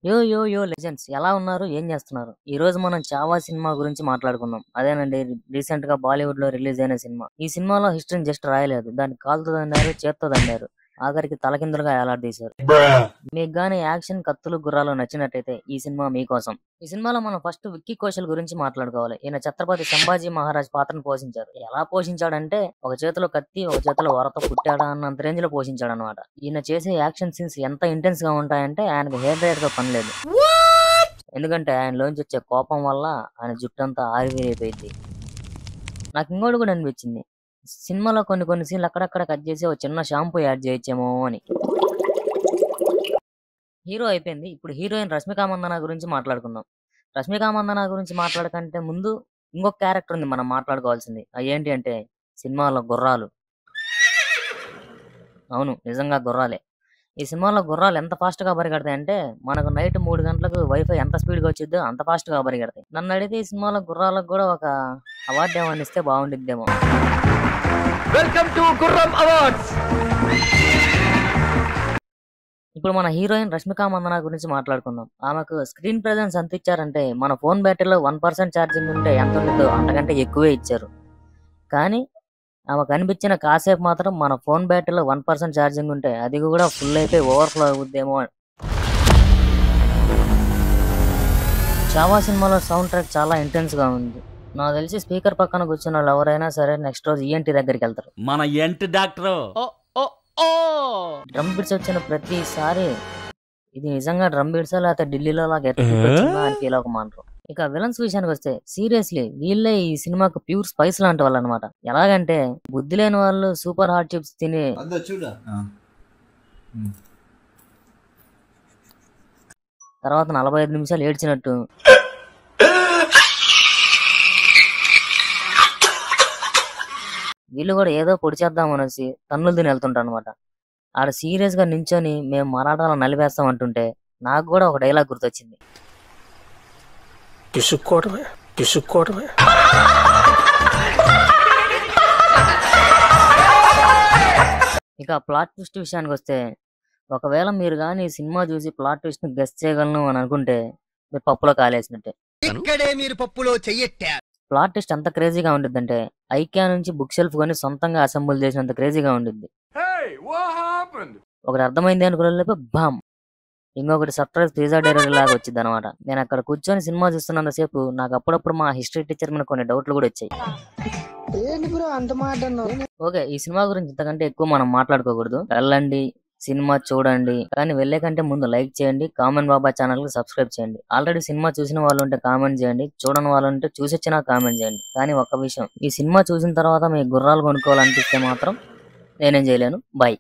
యో యో యో లెజెండ్స్ ఎలా ఉన్నారు? ఏం చేస్తున్నారు? ఈ రోజు మనం చావా సినిమా గురించి మాట్లాడుకుందాం. అదేనండి రీసెంట్ గా బాలీవుడ్ లో రిలీజ్ అయిన సినిమా. ఈ సినిమాలో హిస్టరీని జస్ట్ రాయలేదు, దాన్ని కాలుతో దండారు, చేత్తో దండారు, ఆఖరికి తలకిందులుగా ఏలాడదీశారు. మీకు గానీ యాక్షన్, కత్తులు, గుర్రాలు నచ్చినట్టయితే ఈ సినిమా మీకోసం. ఈ సినిమాలో మనం ఫస్ట్ విక్కీ కౌశల్ గురించి మాట్లాడుకోవాలి. ఈయన ఛత్రపతి సంభాజీ మహారాజ్ పాత్రను పోషించారు. ఎలా పోషించాడంటే ఒక చేతిలో కత్తి, ఒక చేతిలో వరతో పుట్టాడా అన్నంత రేంజ్ లో పోషించాడు అనమాట. ఈయన చేసే యాక్షన్ సీన్స్ ఎంత ఇంటెన్స్ గా ఉంటాయంటే ఆయనకు హెయిర్ డ్రైయర్ తో పని లేదు. ఎందుకంటే ఆయనలోంచి వచ్చే కోపం వల్ల ఆయన జుట్టంతా ఆరివేరైపోయింది. నాకు ఇంకోటి కూడా అనిపించింది, సినిమాలో కొన్ని సీన్లు అక్కడక్కడ కట్ చేసి ఒక చిన్న షాంపూ యాడ్ చేయొచ్చేమో అని. హీరో అయిపోయింది, ఇప్పుడు హీరోయిన్ రష్మిక మందన గురించి మాట్లాడుకుందాం. రష్మిక మందన గురించి మాట్లాడకంటే ముందు ఇంకొక క్యారెక్టర్ ఉంది మనం మాట్లాడుకోవాల్సింది. అది ఏంటి అంటే సినిమాలో గుర్రాలు. అవును, నిజంగా గుర్రాలే. ఈ సినిమాలో గుర్రాలు ఎంత ఫాస్ట్ గా పరిగెడతాయి అంటే మనకు నైట్ 3 గంటలకు వైఫై ఎంత స్పీడ్ గా వచ్చిద్దో అంత ఫాస్ట్ గా పరిగెడతాయి. నన్ను అడిగితే ఈ సినిమాలో గుర్రాలకు కూడా ఒక అవార్డు ఏమని ఇస్తే బాగుండిద్దేమో. వెల్కమ్ టు గుర్రం అవార్డ్స్. ఇప్పుడు మన హీరోయిన్ రష్మిక మందన గురించి మాట్లాడుకుందాం. ఆమెకు స్క్రీన్ ప్రెజెన్స్ ఎంత ఇచ్చారంటే మన ఫోన్ బ్యాటరీలో 1% ఛార్జింగ్ ఉంటే ఎంత ఉంటుందో అంతకంటే ఎక్కువే ఇచ్చారు. కానీ ఆమె కనిపించిన కాసేపు మాత్రం మన ఫోన్ బ్యాటరీలో 1% ఛార్జింగ్ ఉంటే అది కూడా ఫుల్ అయిపోయి ఓవర్ఫ్లో అవుద్దేమో అని. చావా సినిమాలో సౌండ్ ట్రాక్ చాలా ఇంటెన్స్ గా ఉంది. నాకు తెలిసి స్పీకర్ పక్కన కూర్చున్న వాళ్ళు ఎవరైనా సరే నెక్స్ట్ రోజు ఈఎన్టీ దగ్గరికి వెళ్తారు. మన ఎంటి డాక్టర్ డ్రమ్ బీట్స్ వచ్చిన ప్రతిసారి ఇది నిజంగా డ్రమ్ బీట్సా లేకపోతే ఢిల్లీలో లాగా అని ఫీల్ అవ్వమంటారు. ఇక విలన్స్ విషయానికి వస్తే సీరియస్లీ వీళ్ళే ఈ సినిమాకు ప్యూర్ స్పైస్ లాంటి వాళ్ళు అనమాట. ఎలాగంటే బుద్ధి లేని వాళ్ళు సూపర్ హాట్ చిప్స్ తిని తర్వాత 45 నిమిషాలు ఏడ్చినట్టు, వీళ్ళు కూడా ఏదో పొడి చేద్దాం అనేసి తన్నులు తిని వెళ్తుంటారు అనమాట. ఆడ సీరియస్ గా నించొని మేము మరాఠాలో నలిపేస్తాం అంటుంటే నాకు కూడా ఒక డైలాగ్ గుర్తొచ్చింది. ఇక ప్లాట్ ట్విస్ట్ విషయానికి వస్తే ఒకవేళ మీరు కానీ ఈ సినిమా చూసి ప్లాట్ ట్విస్ట్ ని గెస్ చేయగలను అని అనుకుంటే మీరు పప్పులో కాలేసినట్టే. ప్లాట్ ట్విస్ట్ ఎంత క్రేజీగా ఉండిద్దంటే ఐక్యా నుంచి బుక్ షెల్ఫ్ కొని సొంతంగా అసెంబుల్ చేసినంత క్రేజీగా ఉండిద్ది. ఒకటి అర్థమైంది అనుకునే బామ్, ఇంకొకటి సర్ప్రైజ్ పిజ్జా డెలివరీ లాగా వచ్చింది అనమాట. నేను అక్కడ కూర్చొని సినిమా చూస్తున్నంతసేపు నాకు అప్పుడప్పుడు మా హిస్టరీ టీచర్ మీద కొన్ని డౌట్లు కూడా వచ్చాయి. ఓకే, ఈ సినిమా గురించి ఇంతకంటే ఎక్కువ మనం మాట్లాడుకోకూడదు. వెళ్ళండి, సినిమా చూడండి, కానీ వెళ్లే కంటే ముందు లైక్ చేయండి, కామెంట్ బాబా ఛానల్ కి సబ్స్క్రైబ్ చేయండి. ఆల్రెడీ సినిమా చూసిన వాళ్ళు ఉంటే కామెంట్ చేయండి, చూడని వాళ్ళు ఉంటే చూసొచ్చినా కామెంట్ చేయండి. కానీ ఒక్క విషయం, ఈ సినిమా చూసిన తర్వాత మీ గుర్రాలు కొనుక్కోవాలనిపిస్తే మాత్రం నేనేం చేయలేను. బాయ్.